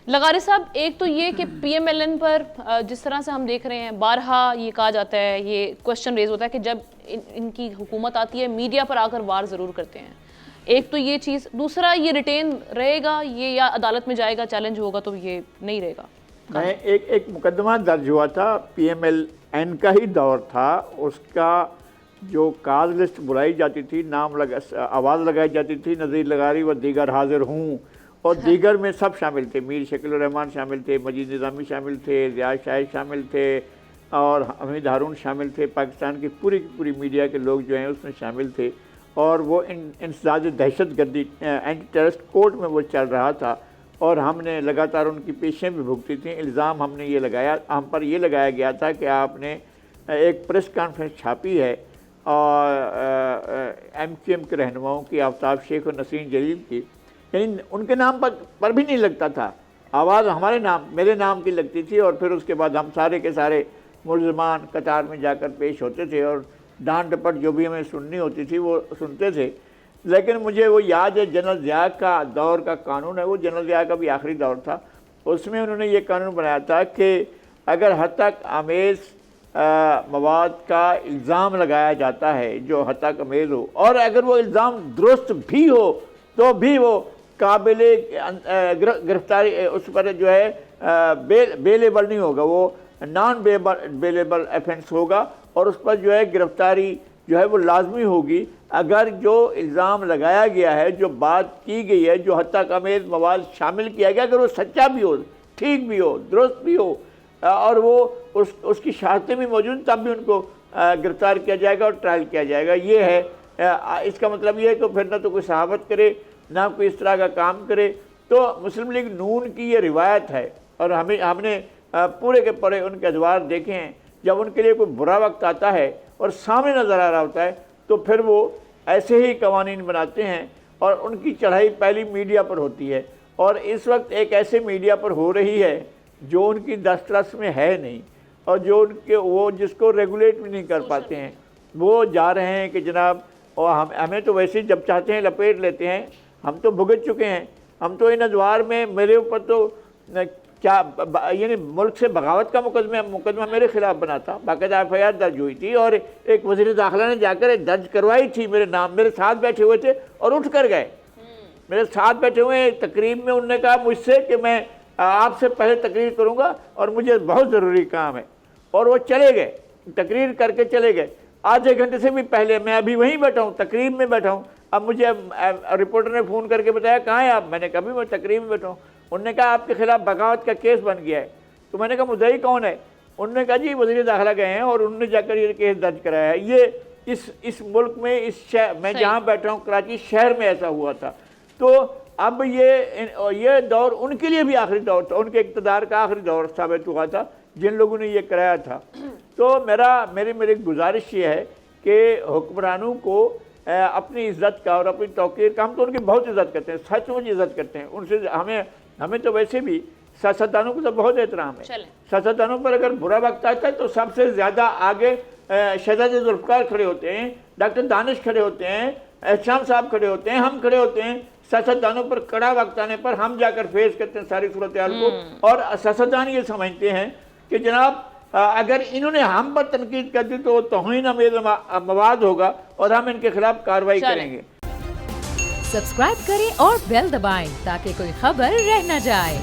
لغاری صاحب، ایک تو یہ کہ پی ایم ایل این پر جس طرح سے ہم دیکھ رہے ہیں بارہا یہ کہا جاتا ہے، یہ کوشچن ریز ہوتا ہے کہ جب ان کی حکومت آتی ہے میڈیا پر آ کر وار ضرور کرتے ہیں. ایک تو یہ چیز، دوسرا یہ ریٹین رہے گا یہ یا عدالت میں جائے گا، چیلنج ہوگا تو یہ نہیں رہے گا. میں ایک مقدمہ درج ہوا تھا، پی ایم ایل این کا ہی دور تھا، اس کا جو کاز لسٹ بلائی جاتی تھی، آواز لگائی جاتی تھی، نذیر لغاری و دیگر حاضر ہوں، اور دیگر میں سب شامل تھے. میر شکیل الرحمان شامل تھے، مجید نظامی شامل تھے، ضیاء شاہد شامل تھے، اور حمید ہارون شامل تھے. پاکستان کی پوری میڈیا کے لوگ جو ہیں اس میں شامل تھے، اور وہ انسداد دہشت گردی اینٹی ٹیررسٹ کورٹ میں وہ چل رہا تھا، اور ہم نے لگاتار ان کی پیشیں بھی بھگتی تھیں. الزام ہم پر یہ لگایا گیا تھا کہ آپ نے ایک پریس کانفرنس چھاپی ہے اور ایم کیو ایم کے رہنماؤں کی، آفتاب شیخ اور نسرین جلیل کی، یعنی ان کے نام پر بھی نہیں لگتا تھا، آواز میرے نام کی لگتی تھی، اور پھر اس کے بعد ہم سارے کے سارے ملزمان قطار میں جا کر پیش ہوتے تھے، اور ڈانٹ ڈپٹ جو بھی ہمیں سننی ہوتی تھی وہ سنتے تھے. لیکن مجھے وہ یاد ہے جنرل ضیاء کا دور کا قانون ہے، وہ جنرل ضیاء کا بھی آخری دور تھا، اس میں انہوں نے یہ قانون بنایا تھا کہ اگر ہتک آمیز مواد کا الزام لگایا جاتا ہے جو ہتک آمیز ہو، اور اگر وہ الزام درست بھی ہو تو بھی وہ قابل گرفتاری، اس پر جو ہے بیلیبل نہیں ہوگا، وہ نان بیلیبل ایفنس ہوگا، اور اس پر جو ہے گرفتاری جو ہے وہ لازمی ہوگی. اگر جو الزام لگایا گیا ہے، جو بات کی گئی ہے، جو ہتک آمیز مواد شامل کیا گیا، اگر وہ سچا بھی ہو، ٹھیک بھی ہو، درست بھی ہو، اور وہ اس کی شہادتیں بھی موجود، تب بھی ان کو گرفتار کیا جائے گا اور ٹرائل کیا جائے گا. یہ ہے اس کا مطلب. یہ ہے کہ پھر نہ تو کوئی صحافت کرے، نہ کوئی اس طرح کا کام کرے. تو مسلم لیگ نون کی یہ روایت ہے، اور ہم نے پورے کے پورے ان کے ادوار دیکھے ہیں. جب ان کے لیے کوئی برا وقت آتا ہے اور سامنے نظر آ رہا ہوتا ہے تو پھر وہ ایسے ہی قوانین بناتے ہیں، اور ان کی چڑھائی پہلی میڈیا پر ہوتی ہے. اور اس وقت ایک ایسے میڈیا پر ہو رہی ہے جو ان کی دسترس میں ہے نہیں، اور جو وہ جس کو ریگولیٹ بھی نہیں کر پاتے ہیں. وہ جا رہے ہیں کہ جناب، اور ہمیں تو ویسے جب چاہتے ہیں لپیٹ لیتے ہیں. ہم تو بھگت چکے ہیں. ہم تو ان ادوار میں میرے اوپر تو کیا یعنی ملک سے بغاوت کا مقدمہ میرے خلاف بنا تھا، باقاعدہ ایف آئی آر درج ہوئی تھی، اور ایک وزیر داخلہ نے جا کر درج کروائی تھی میرے نام. میرے ساتھ بیٹھے ہوئے تھے اور اٹھ کر گئے. میرے ساتھ بیٹھے ہوئے تقریب میں انہوں نے کہا مجھ سے کہ میں آپ سے پہلے تقریر کروں گا اور مجھے بہت ضروری کام ہے، اور وہ چلے گئے، تقریر کر کے چلے گئے. آدھے گھنٹے سے بھی پہلے میں ابھی وہیں بیٹھا ہوں، تقریب میں بیٹھا ہوں. اب مجھے رپورٹر نے فون کر کے بتایا کہاں ہیں آپ؟ میں نے کہا بھی میں تقریب میں بیٹھا ہوں. انہوں نے کہا آپ کے خلاف بغاوت کا کیس بن گیا ہے. تو میں نے کہا مدعی کون ہے؟ انہوں نے کہا جی وزیر داخلہ گئے ہیں اور انہوں نے جا کر یہ کیس درج کرایا ہے. یہ اس ملک میں، اس شہر میں جہاں بیٹھا ہوں کراچی شہر میں ایسا ہوا تھا. تو اب یہ دور ان کے لیے بھی آخری دور تھا، ان کے اقتدار کا آخری دور ثابت ہوا تھا جن لوگوں نے یہ کرایا تھا. تو میری گزارش یہ ہے کہ حکمرانوں کو اپنی عزت کا اور اپنی توقیر کا، ہم تو ان کی بہت عزت کرتے ہیں، سچ مچ عزت کرتے ہیں. ان سے ہمیں تو ویسے بھی سیاستدانوں کو تو بہت احترام ہے. سیاستدانوں پر اگر برا وقت آتا ہے تو سب سے زیادہ آگے شہزاد ذوالفقار کھڑے ہوتے ہیں، ڈاکٹر دانش کھڑے ہوتے ہیں، احتشام صاحب کھڑے ہوتے ہیں، ہم کھڑے ہوتے ہیں. سیاستدانوں پر کڑا وقت آنے پر ہم جا کر فیس کرتے ہیں ساری صورتحال کو. اور سیاستدان یہ سمجھتے ہیں کہ جناب اگر انہوں نے ہم پر تنقید کر دی تو توہین آمیز مواد ہوگا اور ہم ان کے خلاف کارروائی کریں گے. سبسکرائب کریں اور بیل دبائیں تاکہ کوئی خبر رہ نہ جائے.